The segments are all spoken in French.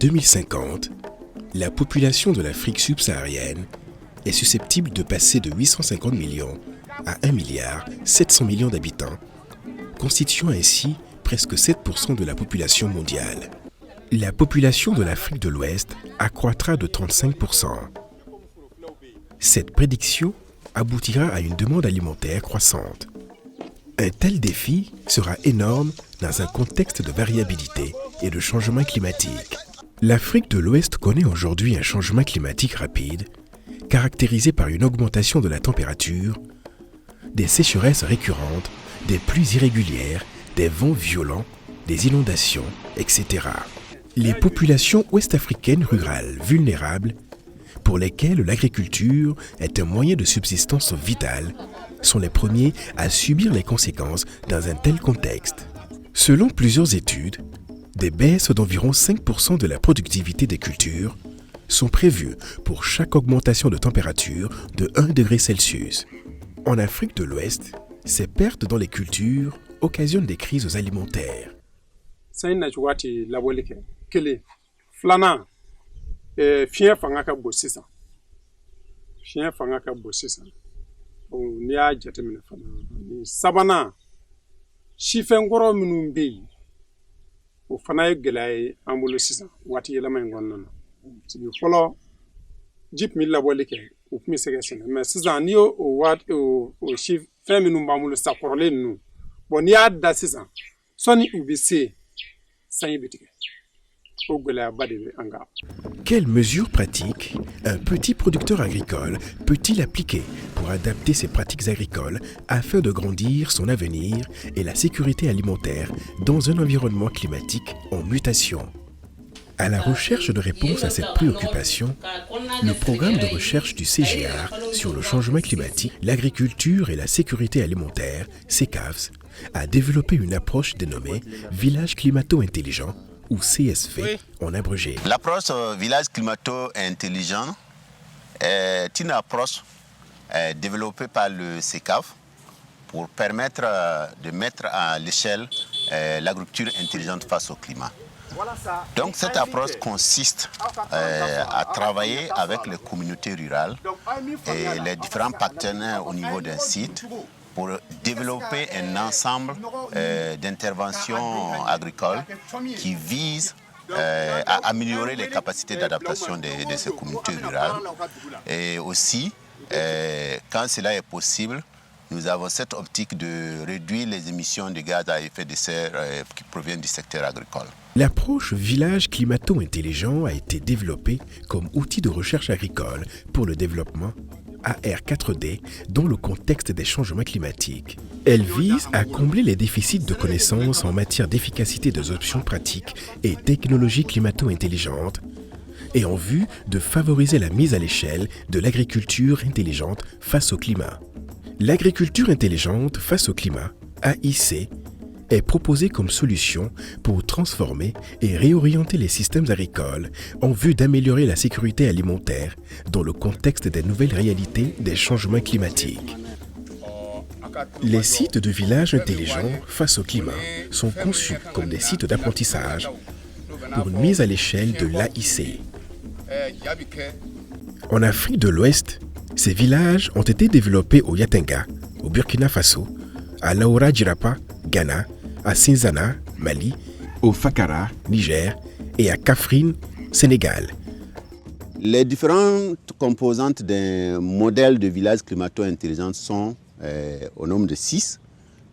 2050, la population de l'Afrique subsaharienne est susceptible de passer de 850 millions à 1 milliard 700 millions d'habitants, constituant ainsi presque 7% de la population mondiale. La population de l'Afrique de l'Ouest accroîtra de 35%. Cette prédiction aboutira à une demande alimentaire croissante. Un tel défi sera énorme dans un contexte de variabilité et de changement climatique. L'Afrique de l'Ouest connaît aujourd'hui un changement climatique rapide, caractérisé par une augmentation de la température, des sécheresses récurrentes, des pluies irrégulières, des vents violents, des inondations, etc. Les populations ouest-africaines rurales vulnérables, pour lesquelles l'agriculture est un moyen de subsistance vital, sont les premiers à subir les conséquences dans un tel contexte. Selon plusieurs études, des baisses d'environ 5% de la productivité des cultures sont prévues pour chaque augmentation de température de 1 degré Celsius. En Afrique de l'Ouest, ces pertes dans les cultures occasionnent des crises alimentaires. N'i y'a jateminɛ fana ni sabanan sifɛnkɔrɔ minnu bɛ yen o fana ye gɛlɛya ye an bolo sisan waati yɛlɛma in kɔnɔna na fɔlɔ ji tun bɛ labɔli kɛ o tun bɛ se ka sɛnɛ mɛ sisan n'i y'o fɛn minnu b'an bolo sisan kɔrɔlen ninnu n'i y'a da sisan sɔnni u bɛ se sanji bɛ tigɛ. Quelles mesures pratiques un petit producteur agricole peut-il appliquer pour adapter ses pratiques agricoles afin de grandir son avenir et la sécurité alimentaire dans un environnement climatique en mutation? À la recherche de réponses à cette préoccupation, le programme de recherche du CGIAR sur le changement climatique, l'agriculture et la sécurité alimentaire, CECAFS, a développé une approche dénommée Village climato-intelligent ou CSV en abrégé. L'approche village climato-intelligent est une approche développée par le CECAF pour permettre de mettre à l'échelle l'agriculture intelligente face au climat. Donc cette approche consiste à travailler avec les communautés rurales et les différents partenaires au niveau d'un site pour développer un ensemble d'interventions agricoles qui visent à améliorer les capacités d'adaptation de ces communautés rurales. Et aussi, quand cela est possible, nous avons cette optique de réduire les émissions de gaz à effet de serre qui proviennent du secteur agricole. L'approche village climato-intelligent a été développée comme outil de recherche agricole pour le développement AR4D dans le contexte des changements climatiques. Elle vise à combler les déficits de connaissances en matière d'efficacité des options pratiques et technologies climato-intelligentes et en vue de favoriser la mise à l'échelle de l'agriculture intelligente face au climat. L'agriculture intelligente face au climat, AIC, est proposée comme solution pour transformer et réorienter les systèmes agricoles en vue d'améliorer la sécurité alimentaire dans le contexte des nouvelles réalités des changements climatiques. Les sites de villages intelligents face au climat sont conçus comme des sites d'apprentissage pour une mise à l'échelle de l'AIC. En Afrique de l'Ouest, ces villages ont été développés au Yatenga, au Burkina Faso, à Laoura Djirapa, Ghana, à Sinzana, Mali, au Fakara, Niger et à Kaffrine, Sénégal. Les différentes composantes d'un modèle de village climato-intelligent sont au nombre de 6.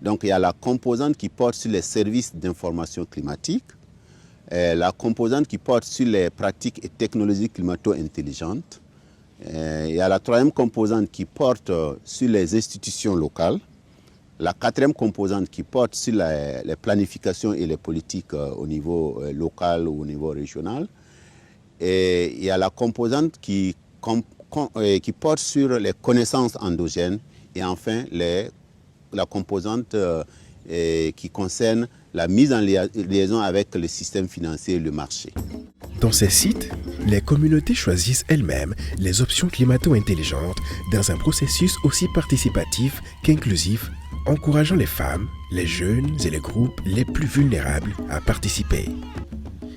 Donc il y a la composante qui porte sur les services d'information climatique, la composante qui porte sur les pratiques et technologies climato-intelligentes, il y a la 3e composante qui porte sur les institutions locales, la 4e composante qui porte sur les planifications et les politiques au niveau local ou au niveau régional. Et il y a la composante qui porte sur les connaissances endogènes et enfin la composante qui concerne la mise en liaison avec le système financier et le marché. Dans ces sites, les communautés choisissent elles-mêmes les options climato-intelligentes dans un processus aussi participatif qu'inclusif, encourageant les femmes, les jeunes et les groupes les plus vulnérables à participer.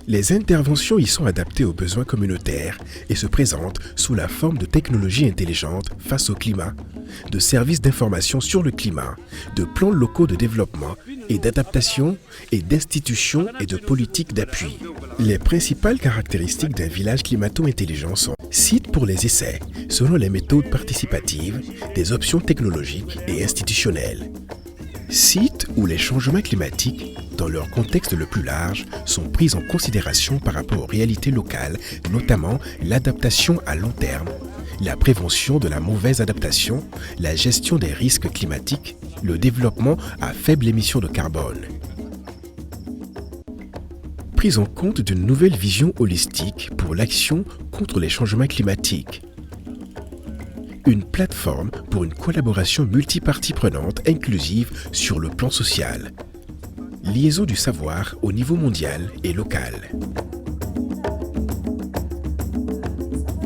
Les interventions y sont adaptées aux besoins communautaires et se présentent sous la forme de technologies intelligentes face au climat, de services d'information sur le climat, de plans locaux de développement et d'adaptation et d'institutions et de politiques d'appui. Les principales caractéristiques d'un village climato-intelligent sont site pour les essais, selon les méthodes participatives, des options technologiques et institutionnelles. Site où les changements climatiques, dans leur contexte le plus large, sont pris en considération par rapport aux réalités locales, notamment l'adaptation à long terme, la prévention de la mauvaise adaptation, la gestion des risques climatiques, le développement à faible émission de carbone. Prise en compte d'une nouvelle vision holistique pour l'action contre les changements climatiques. Une plateforme pour une collaboration multipartie prenante inclusive sur le plan social. Liaison du savoir au niveau mondial et local.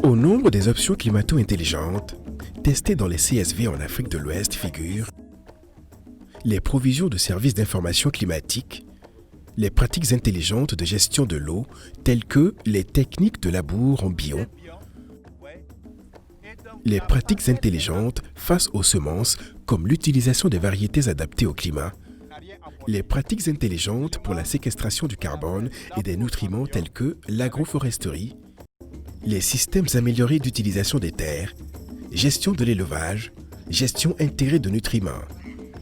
Au nombre des options climato-intelligentes testées dans les CSV en Afrique de l'Ouest figurent les provisions de services d'information climatique, les pratiques intelligentes de gestion de l'eau telles que les techniques de labour en bion, les pratiques intelligentes face aux semences comme l'utilisation des variétés adaptées au climat, les pratiques intelligentes pour la séquestration du carbone et des nutriments tels que l'agroforesterie, les systèmes améliorés d'utilisation des terres, gestion de l'élevage, gestion intégrée de nutriments,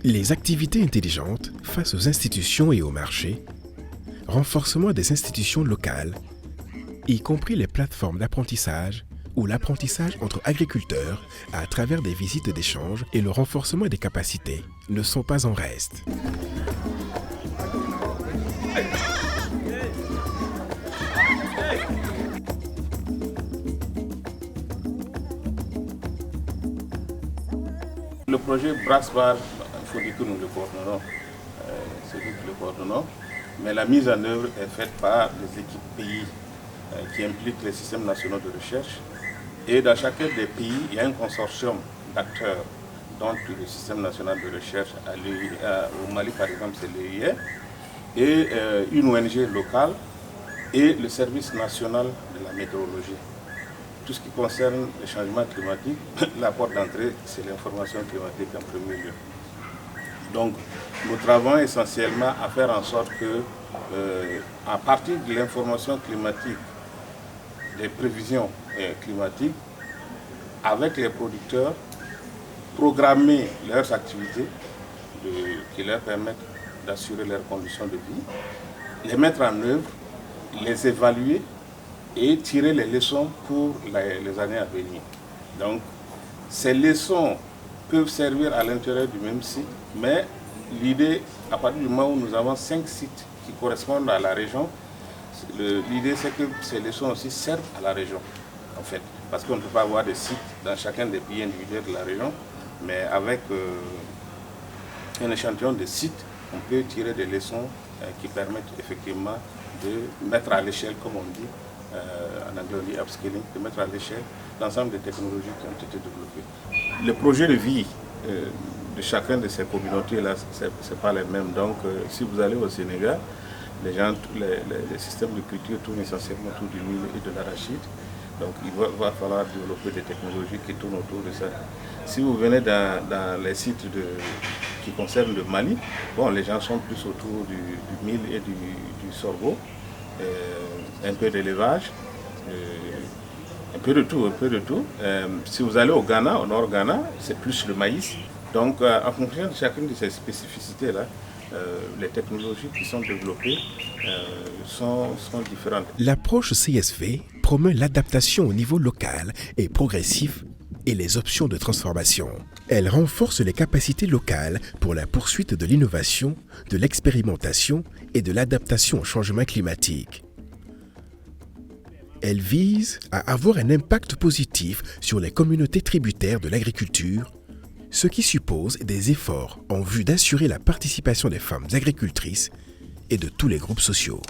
les activités intelligentes face aux institutions et aux marchés, renforcement des institutions locales, y compris les plateformes d'apprentissage ou l'apprentissage entre agriculteurs à travers des visites d'échange et le renforcement des capacités ne sont pas en reste. Le projet Brassbar, il faut dire que nous le coordonnons, c'est nous qui le coordonnons, mais la mise en œuvre est faite par les équipes pays qui impliquent les systèmes nationaux de recherche. Et dans chacun des pays, il y a un consortium d'acteurs, dont le système national de recherche au Mali par exemple c'est l'EIE, et une ONG locale et le service national de la météorologie. Tout ce qui concerne le changement climatique, la porte d'entrée, c'est l'information climatique en premier lieu. Donc, nous travaillons essentiellement à faire en sorte que, à partir de l'information climatique, des prévisions climatiques, avec les producteurs, programmer leurs activités qui leur permettent d'assurer leurs conditions de vie, les mettre en œuvre, les évaluer et tirer les leçons pour les années à venir. Donc, ces leçons peuvent servir à l'intérieur du même site, mais l'idée, à partir du moment où nous avons 5 sites qui correspondent à la région, l'idée c'est que ces leçons aussi servent à la région, en fait. Parce qu'on ne peut pas avoir des sites dans chacun des pays individuels de la région, mais avec un échantillon de sites, on peut tirer des leçons qui permettent effectivement de mettre à l'échelle, comme on dit, en anglais on dit upscaling, de mettre à l'échelle l'ensemble des technologies qui ont été développées. Le projet de vie de chacun de ces communautés-là, ce n'est pas les mêmes. Donc, si vous allez au Sénégal, les systèmes de culture tournent essentiellement autour du mil et de l'arachide. Donc, il va falloir développer des technologies qui tournent autour de ça. Si vous venez dans les sites qui concernent le Mali, bon, les gens sont plus autour du mil et du sorgho, un peu d'élevage, un peu de tout. Si vous allez au Ghana, au nord Ghana, c'est plus le maïs. Donc, en fonction de chacune de ces spécificités-là, les technologies qui sont développées sont différentes. L'approche CSV promeut l'adaptation au niveau local et progressif et les options de transformation. Elle renforce les capacités locales pour la poursuite de l'innovation, de l'expérimentation et de l'adaptation au changement climatique. Elle vise à avoir un impact positif sur les communautés tributaires de l'agriculture, ce qui suppose des efforts en vue d'assurer la participation des femmes agricultrices et de tous les groupes sociaux.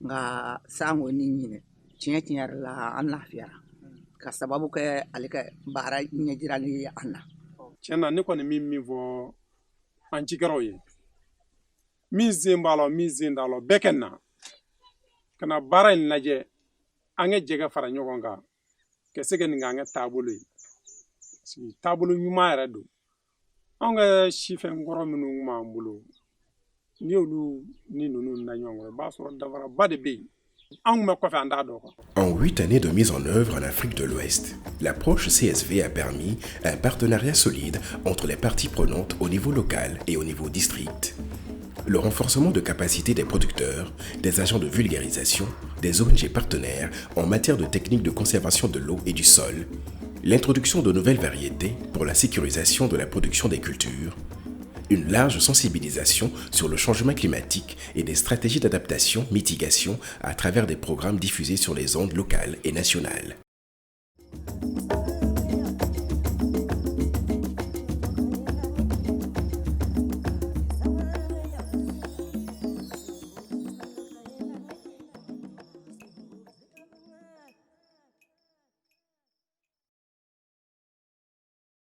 nga sango ni nyine tinya la an lafiyara ka sababu ke alika bara nyajirani anna tiɲɛna ne kɔni min fɔ an cikɛlaw ye min sen b'a la min sen t'a la bɛɛ kɛ na ka na baara in lajɛ an ka jɛgɛ fara ɲɔgɔn kan ka se ka nin kɛ an ka taabolo ye taabolo ɲuman yɛrɛ don an ka sifɛn kɔrɔ minnu kun b'an bolo n'i y'olu ni ninnu na ɲɔgɔn kɔrɔ i b'a sɔrɔ dafaraba de bɛ yen. En 8 années de mise en œuvre en Afrique de l'Ouest, l'approche CSV a permis un partenariat solide entre les parties prenantes au niveau local et au niveau district. Le renforcement de capacités des producteurs, des agents de vulgarisation, des ONG partenaires en matière de techniques de conservation de l'eau et du sol, l'introduction de nouvelles variétés pour la sécurisation de la production des cultures, une large sensibilisation sur le changement climatique et des stratégies d'adaptation-mitigation à travers des programmes diffusés sur les ondes locales et nationales.